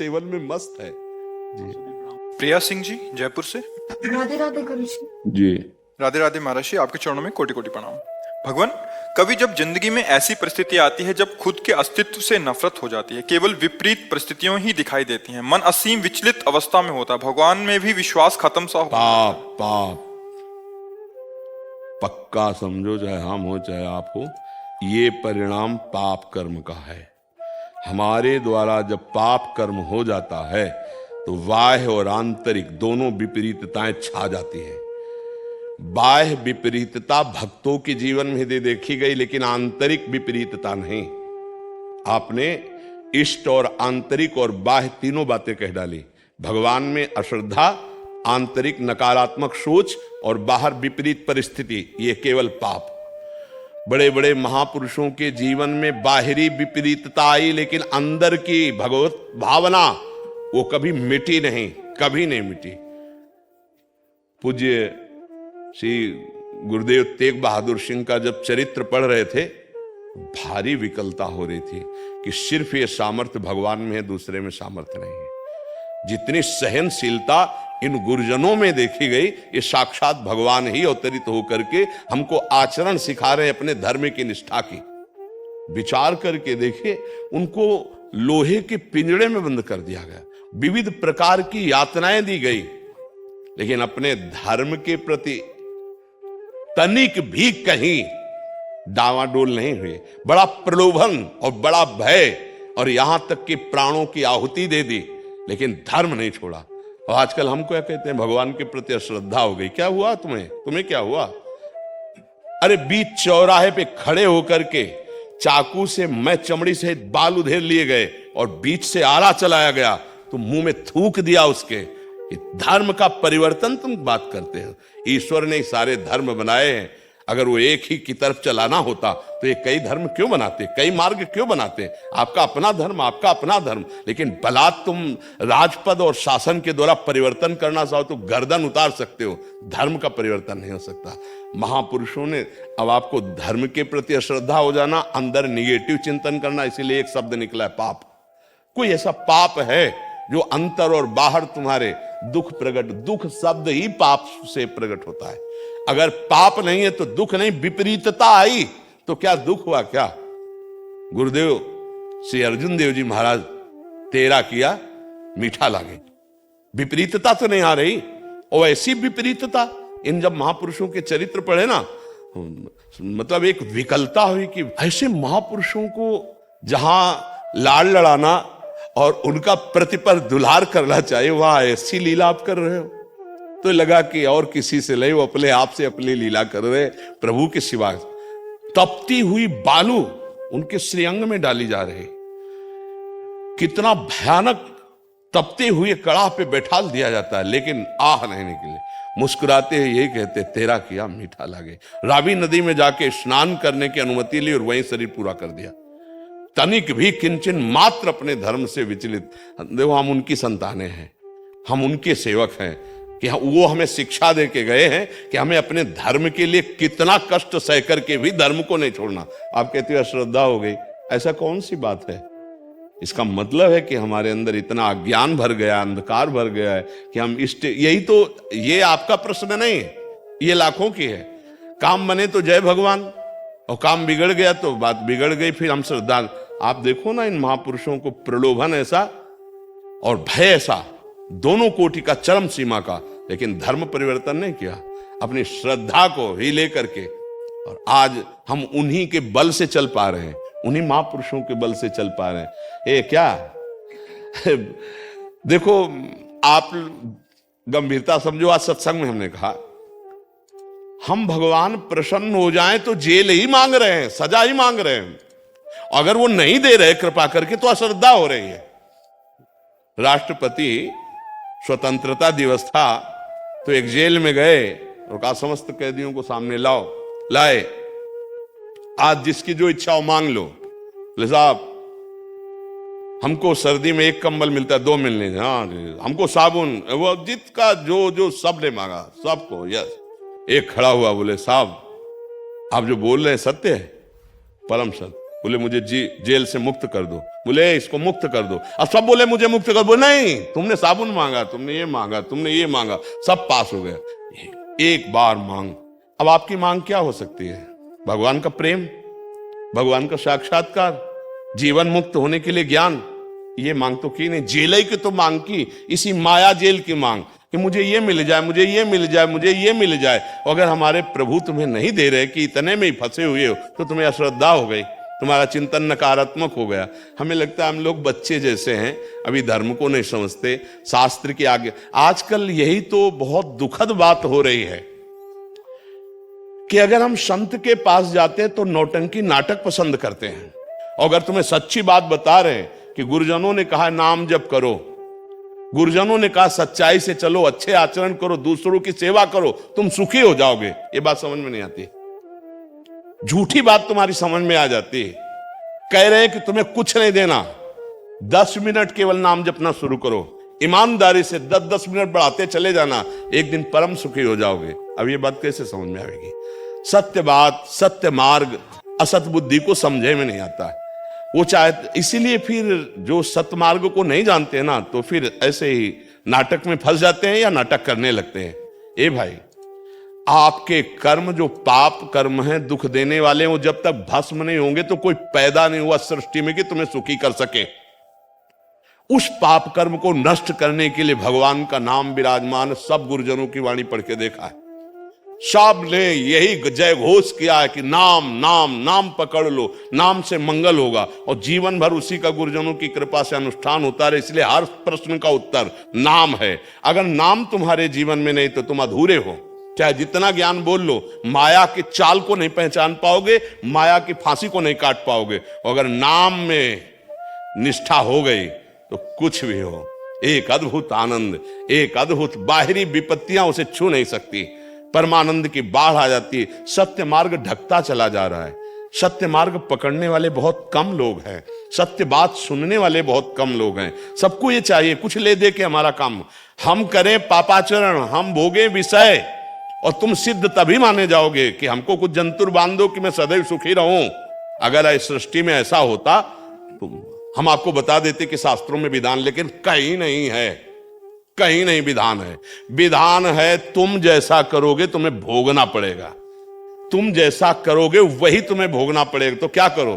Seven में मस्त है जी। प्रिया सिंह जी जयपुर से। राधे राधे गुरुजी। जी राधे राधे महर्षि, आपके चरणों में कोटि कोटि प्रणाम। भगवान, कभी जब जिंदगी में ऐसी परिस्थिति आती है जब खुद के अस्तित्व से नफरत हो जाती है, केवल विपरीत परिस्थितियों ही दिखाई देती हैं, मन असीम विचलित अवस्था में होता है, भगवान में भी विश्वास खत्म सा हो। पाप पाप पक्का समझो, चाहे हम हो चाहे आप हो, ये परिणाम पाप कर्म का है। हमारे द्वारा जब पाप कर्म हो जाता है तो बाह्य और आंतरिक दोनों विपरीतताएं छा जाती हैं। बाह्य विपरीतता भक्तों के जीवन में दे देखी गई, लेकिन आंतरिक विपरीतता नहीं। आपने इष्ट और आंतरिक और बाह्य तीनों बातें कह डाली। भगवान में अश्रद्धा, आंतरिक नकारात्मक सोच और बाहर विपरीत परिस्थिति, ये केवल पाप। बड़े बड़े महापुरुषों के जीवन में बाहरी विपरीतता आई, लेकिन अंदर की भगवत भावना वो कभी मिटी नहीं, कभी नहीं मिटी। पूज्य श्री गुरुदेव तेग बहादुर सिंह का जब चरित्र पढ़ रहे थे, भारी विकलता हो रही थी कि सिर्फ ये सामर्थ्य भगवान में है, दूसरे में सामर्थ्य नहीं है। जितनी सहनशीलता इन गुरुजनों में देखी गई, ये साक्षात भगवान ही अवतरित होकर के हमको आचरण सिखा रहे हैं अपने धर्म की निष्ठा की। विचार करके देखिए, उनको लोहे के पिंजड़े में बंद कर दिया गया, विविध प्रकार की यातनाएं दी गई, लेकिन अपने धर्म के प्रति तनिक भी कहीं डावाडोल नहीं हुए। बड़ा प्रलोभन और बड़ा भय और यहां तक कि प्राणों की आहुति दे दी, लेकिन धर्म नहीं छोड़ा। और आजकल हम क्या कहते हैं, भगवान के प्रति अश्रद्धा हो गई। क्या हुआ तुम्हें क्या हुआ? अरे बीच चौराहे पे खड़े होकर के चाकू से मैं चमड़ी से बाल उधेड़ लिए गए और बीच से आला चलाया गया, तो मुंह में थूक दिया उसके। धर्म का परिवर्तन तुम बात करते हो। ईश्वर ने सारे धर्म बनाए हैं, अगर वो एक ही की तरफ चलाना होता तो ये कई धर्म क्यों बनाते, कई मार्ग क्यों बनाते? आपका अपना धर्म, आपका अपना धर्म, लेकिन बलात् तुम राजपद और शासन के द्वारा परिवर्तन करना चाहो तो गर्दन उतार सकते हो, धर्म का परिवर्तन नहीं हो सकता। महापुरुषों ने अब आपको धर्म के प्रति अश्रद्धा हो जाना, अंदर निगेटिव चिंतन करना, इसीलिए एक शब्द निकला है पाप। कोई ऐसा पाप है जो अंतर और बाहर तुम्हारे दुख प्रकट, दुख शब्द ही पाप से प्रकट होता है। अगर पाप नहीं है तो दुख नहीं, विपरीतता आई तो क्या दुख हुआ? क्या गुरुदेव श्री अर्जुन देव जी महाराज, तेरा किया मीठा लागे, विपरीतता तो नहीं आ रही। और ऐसी विपरीतता इन जब महापुरुषों के चरित्र पढ़े ना, मतलब एक विकलता हुई कि ऐसे महापुरुषों को जहां लाड़ लड़ाना और उनका प्रतिपर दुलार करना चाहिए, वहां ऐसी लीला आप कर रहे हो। तो लगा कि और किसी से नहीं, वो अपने आप से अपनी लीला कर रहे, प्रभु के सिवा। तपती हुई बालू उनके श्रीअंग में डाली जा रही, कितना भयानक तपते हुए कड़ाह पे बैठा दिया जाता है, लेकिन आह नहीं निकले। मुस्कुराते हैं, यही कहते तेरा किया मीठा लागे। रावी नदी में जाके स्नान करने की अनुमति ली और वहीं शरीर पूरा कर दिया। तनिक भी किंचन मात्र अपने धर्म से विचलित। देखो, हम उनकी संतानें हैं, हम उनके सेवक हैं कि वो हमें शिक्षा दे के गए हैं कि हमें अपने धर्म के लिए कितना कष्ट सह करके भी धर्म को नहीं छोड़ना। आप कहते हो अश्रद्धा हो गई, ऐसा कौन सी बात है? इसका मतलब है कि हमारे अंदर इतना अज्ञान भर गया, अंधकार भर गया है कि हम यही तो, ये आपका प्रश्न नहीं है, ये लाखों की है। काम बने तो जय भगवान, और काम बिगड़ गया तो बात बिगड़ गई, फिर हम श्रद्धा। आप देखो ना, इन महापुरुषों को प्रलोभन ऐसा और भय ऐसा, दोनों कोटि का, चरम सीमा का, लेकिन धर्म परिवर्तन नहीं किया, अपनी श्रद्धा को ही लेकर के। और आज हम उन्हीं के बल से चल पा रहे हैं, उन्हीं महापुरुषों के बल से चल पा रहे हैं। ये क्या देखो, आप गंभीरता समझो। आज सत्संग में हमने कहा, हम भगवान प्रसन्न हो जाएं तो जेल ही मांग रहे हैं, सजा ही मांग रहे हैं। अगर वो नहीं दे रहे कृपा करके तो अश्रद्धा हो रही है। राष्ट्रपति स्वतंत्रता दिवस था तो एक जेल में गए और कहा समस्त कैदियों को सामने लाओ। लाए, आज जिसकी जो इच्छा हो मांग लो। बोले साहब, हमको सर्दी में एक कंबल मिलता है, 2 मिलने। हाँ, हमको साबुन, वो जिसका जो सब ने मांगा सबको। यस। एक खड़ा हुआ, बोले साहब आप जो बोल रहे हैं सत्य है? परम सत्य। बोले मुझे जेल से मुक्त कर दो, बोले इसको मुक्त कर दो। अब सब बोले मुझे मुक्त कर दो, नहीं तुमने साबुन मांगा, तुमने ये मांगा, तुमने ये मांगा, सब पास हो गया। एक बार मांग। अब आपकी मांग क्या हो सकती है? भगवान का प्रेम, भगवान का साक्षात्कार, जीवन मुक्त होने के लिए ज्ञान, ये मांग तो की नहीं। जेल ही की तो मांग की, इसी माया जेल की मांग कि मुझे ये मिल जाए, मुझे ये मिल जाए, मुझे ये मिल जाए। अगर हमारे प्रभु तुम्हें नहीं दे रहे कि इतने में ही फंसे हुए हो, तो तुम्हें अश्रद्धा हो गई, तुम्हारा चिंतन नकारात्मक हो गया। हमें लगता है हम लोग बच्चे जैसे हैं, अभी धर्म को नहीं समझते, शास्त्र के आगे। आजकल यही तो बहुत दुखद बात हो रही है कि अगर हम संत के पास जाते हैं तो नौटंकी नाटक पसंद करते हैं। और अगर तुम्हें सच्ची बात बता रहे हैं कि गुरुजनों ने कहा नाम जप करो, गुरुजनों ने कहा सच्चाई से चलो, अच्छे आचरण करो, दूसरों की सेवा करो, तुम सुखी हो जाओगे, ये बात समझ में नहीं आती। झूठी बात तुम्हारी समझ में आ जाती है। कह रहे हैं कि तुम्हें कुछ नहीं देना, 10 मिनट केवल नाम जपना शुरू करो, ईमानदारी से 10-10 मिनट बढ़ाते चले जाना, एक दिन परम सुखी हो जाओगे। अब ये बात कैसे समझ में आएगी? सत्य बात, सत्य मार्ग असत बुद्धि को समझे में नहीं आता है। वो चाहे, इसीलिए फिर जो सतमार्ग को नहीं जानते हैं ना, तो फिर ऐसे ही नाटक में फंस जाते हैं या नाटक करने लगते हैं। ए भाई, आपके कर्म जो पाप कर्म हैं, दुख देने वाले, वो जब तक भस्म नहीं होंगे तो कोई पैदा नहीं हुआ सृष्टि में कि तुम्हें सुखी कर सके। उस पाप कर्म को नष्ट करने के लिए भगवान का नाम विराजमान। सब गुरुजनों की वाणी पढ़ के देखा है, सब ने यही जय घोष किया है कि नाम नाम नाम पकड़ लो, नाम से मंगल होगा। और जीवन भर उसी का गुरुजनों की कृपा से अनुष्ठान होता रहे। इसलिए हर प्रश्न का उत्तर नाम है। अगर नाम तुम्हारे जीवन में नहीं तो तुम अधूरे हो। चाहे जितना ज्ञान बोल लो, माया की चाल को नहीं पहचान पाओगे, माया की फांसी को नहीं काट पाओगे। अगर नाम में निष्ठा हो गई तो कुछ भी हो, एक अद्भुत आनंद, एक अद्भुत, बाहरी विपत्तियां उसे छू नहीं सकती। परमानंद की बाढ़ आ जाती है। सत्य मार्ग ढकता चला जा रहा है। सत्य मार्ग पकड़ने वाले बहुत कम लोग हैं, सत्य बात सुनने वाले बहुत कम लोग हैं। सबको ये चाहिए कुछ ले दे के हमारा काम हम करें, पापाचरण हम भोगे विषय, और तुम सिद्ध तभी माने जाओगे कि हमको कुछ जंतुर बांध दो कि मैं सदैव सुखी रहूं। अगर इस सृष्टि में ऐसा होता तो हम आपको बता देते कि शास्त्रों में विधान, लेकिन कहीं नहीं है, कहीं नहीं विधान है। विधान है तुम जैसा करोगे तुम्हें भोगना पड़ेगा, तुम जैसा करोगे वही तुम्हें भोगना पड़ेगा। तो क्या करो?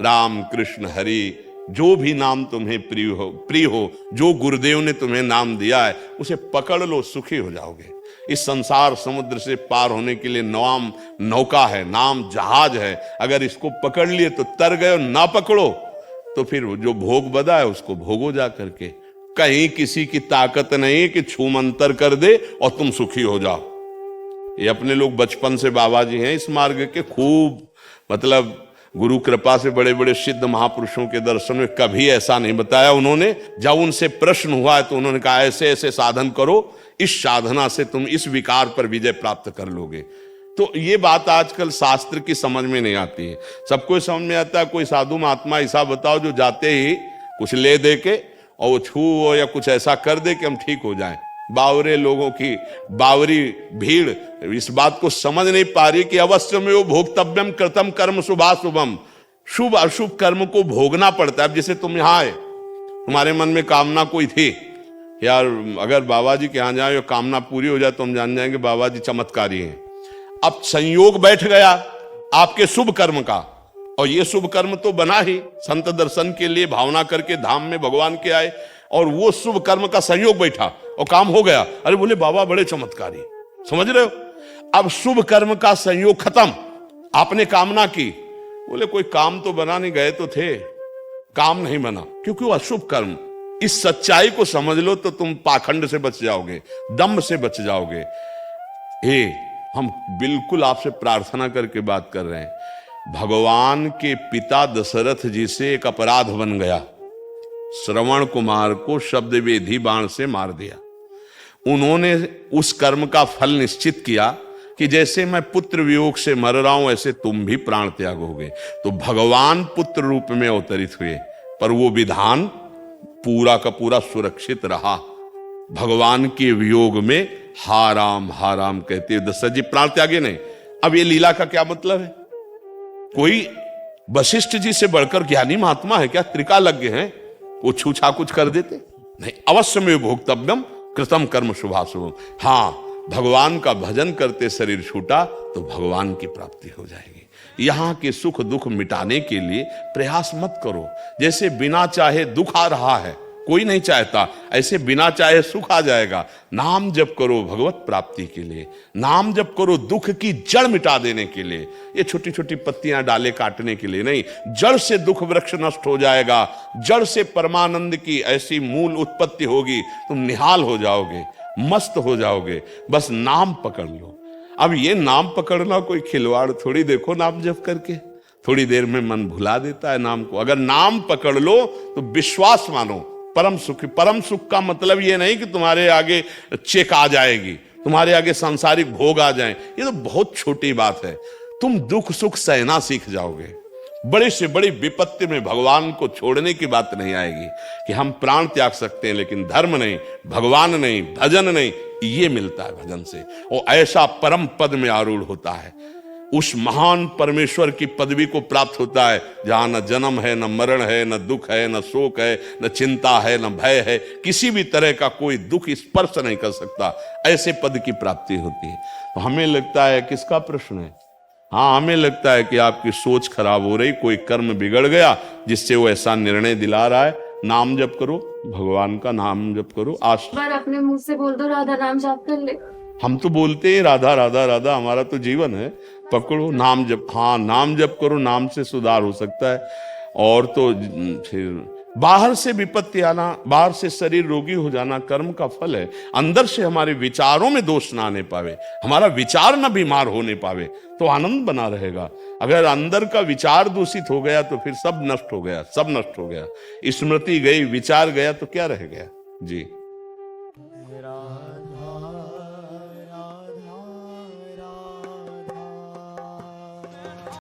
राम कृष्ण हरि, जो भी नाम तुम्हें प्रिय हो, जो गुरुदेव ने तुम्हें नाम दिया है उसे पकड़ लो, सुखी हो जाओगे। इस संसार समुद्र से पार होने के लिए नाम नौका है, नाम जहाज है। अगर इसको पकड़ लिए तो तर गए, ना पकड़ो तो फिर जो भोग बदा है उसको भोगो जा करके। कहीं किसी की ताकत नहीं कि छू मंतर कर दे और तुम सुखी हो जाओ। ये अपने लोग बचपन से बाबा जी हैं इस मार्ग के, खूब मतलब गुरु कृपा से बड़े बड़े सिद्ध महापुरुषों के दर्शन में कभी ऐसा नहीं बताया उन्होंने। जब उनसे प्रश्न हुआ तो उन्होंने कहा ऐसे ऐसे साधन करो, इस साधना से तुम इस विकार पर विजय प्राप्त कर लोगे। तो ये बात आजकल शास्त्र की समझ में नहीं आती है। सबको समझ में आता है कोई साधु महात्मा ऐसा बताओ जो जाते ही कुछ ले दे के और वो छू या कुछ ऐसा कर दे कि हम ठीक हो जाएं। बावरे लोगों की बावरी भीड़ इस बात को समझ नहीं पा रही कि अवश्य में वो भोक्तव्यम कृतम कर्म शुभाशुभम, शुभ अशुभ कर्म को भोगना पड़ता है। अब जैसे तुम यहाँ आए, तुम्हारे मन में कामना कोई थी यार, अगर बाबा जी के यहाँ जाए कामना पूरी हो जाए तो हम जान जाएंगे बाबा जी चमत्कारी हैं। अब संयोग बैठ गया आपके शुभ कर्म का, और ये शुभ कर्म तो बना ही संत दर्शन के लिए, भावना करके धाम में भगवान के आए, और वो शुभ कर्म का संयोग बैठा और काम हो गया। अरे बोले बाबा बड़े चमत्कारी, समझ रहे हो? अब शुभ कर्म का संयोग खत्म, आपने कामना की, बोले कोई काम तो बना नहीं, गए तो थे, काम नहीं बना क्योंकि वो अशुभ कर्म। इस सच्चाई को समझ लो तो तुम पाखंड से बच जाओगे, दम्भ से बच जाओगे। हम बिल्कुल आपसे प्रार्थना करके बात कर रहे हैं। भगवान के पिता दशरथ जी से एक अपराध बन गया, श्रवण कुमार को शब्द वेधी बाण से मार दिया। उन्होंने उस कर्म का फल निश्चित किया कि जैसे मैं पुत्र वियोग से मर रहा हूं ऐसे तुम भी प्राण त्यागोगे। तो भगवान पुत्र रूप में अवतरित हुए, पर वो विधान पूरा का पूरा सुरक्षित रहा। भगवान के वियोग में हा राम कहते दशरथ जी प्राण त्यागे नहीं। अब ये लीला का क्या मतलब है? कोई वशिष्ठ जी से बढ़कर ज्ञानी महात्मा है क्या? त्रिकालज्ञ हैं, वो छूछा कुछ कर देते? नहीं, अवश्य में भोक्तव्यम कृतम कर्म शुभाशुभम। हाँ, भगवान का भजन करते शरीर छूटा तो भगवान की प्राप्ति हो जाएगी। यहां के सुख दुख मिटाने के लिए प्रयास मत करो। जैसे बिना चाहे दुख आ रहा है, कोई नहीं चाहता, ऐसे बिना चाहे सुख आ जाएगा। नाम जप करो भगवत प्राप्ति के लिए, नाम जप करो दुख की जड़ मिटा देने के लिए। ये छोटी छोटी पत्तियां डाले काटने के लिए नहीं, जड़ से दुख वृक्ष नष्ट हो जाएगा, जड़ से परमानंद की ऐसी मूल उत्पत्ति होगी, तुम निहाल हो जाओगे, मस्त हो जाओगे। बस नाम पकड़ लो। अब ये नाम पकड़ना कोई खिलवाड़ थोड़ी, देखो नाम जप करके थोड़ी देर में मन भुला देता है नाम को। अगर नाम पकड़ लो तो विश्वास मानो, परम सुख। परम सुख का मतलब ये नहीं कि तुम्हारे आगे चेक आ जाएगी, तुम्हारे आगे सांसारिक भोग आ जाएं, ये तो बहुत छोटी बात है। तुम दुख सुख सहना सीख जाओगे। बड़ी से बड़ी विपत्ति में भगवान को छोड़ने की बात नहीं आएगी कि हम प्राण त्याग सकते हैं, लेकिन धर्म नहीं, भगवान नहीं, भजन नहीं। ये मिलता है भजन से, वो ऐसा परम पद में आरूढ़ होता है, उस महान परमेश्वर की पदवी को प्राप्त होता है जहां न जन्म है, न मरण है, न दुख है, न शोक है, न चिंता है, न भय है, किसी भी तरह का कोई दुख स्पर्श नहीं कर सकता। ऐसे पद की प्राप्ति होती है। तो हमें लगता है, किसका प्रश्न है? हाँ, हमें लगता है कि आपकी सोच खराब हो रही, कोई कर्म बिगड़ गया जिससे वो ऐसा निर्णय दिला रहा है। नाम जप करो, भगवान का नाम जप करो। आज बार अपने मुंह से बोल दो राधा नाम जाप कर ले। हम तो बोलते हैं राधा राधा राधा, हमारा तो जीवन है। पकड़ो नाम जप, हाँ नाम जप करो, नाम से सुधार हो सकता है। और तो फिर बाहर से विपत्ति आना, बाहर से शरीर रोगी हो जाना कर्म का फल है। अंदर से हमारे विचारों में दोष ना आने पावे, हमारा विचार ना बीमार होने पावे, तो आनंद बना रहेगा। अगर अंदर का विचार दूषित हो गया तो फिर सब नष्ट हो गया, सब नष्ट हो गया। स्मृति गई, विचार गया तो क्या रह गया? जी।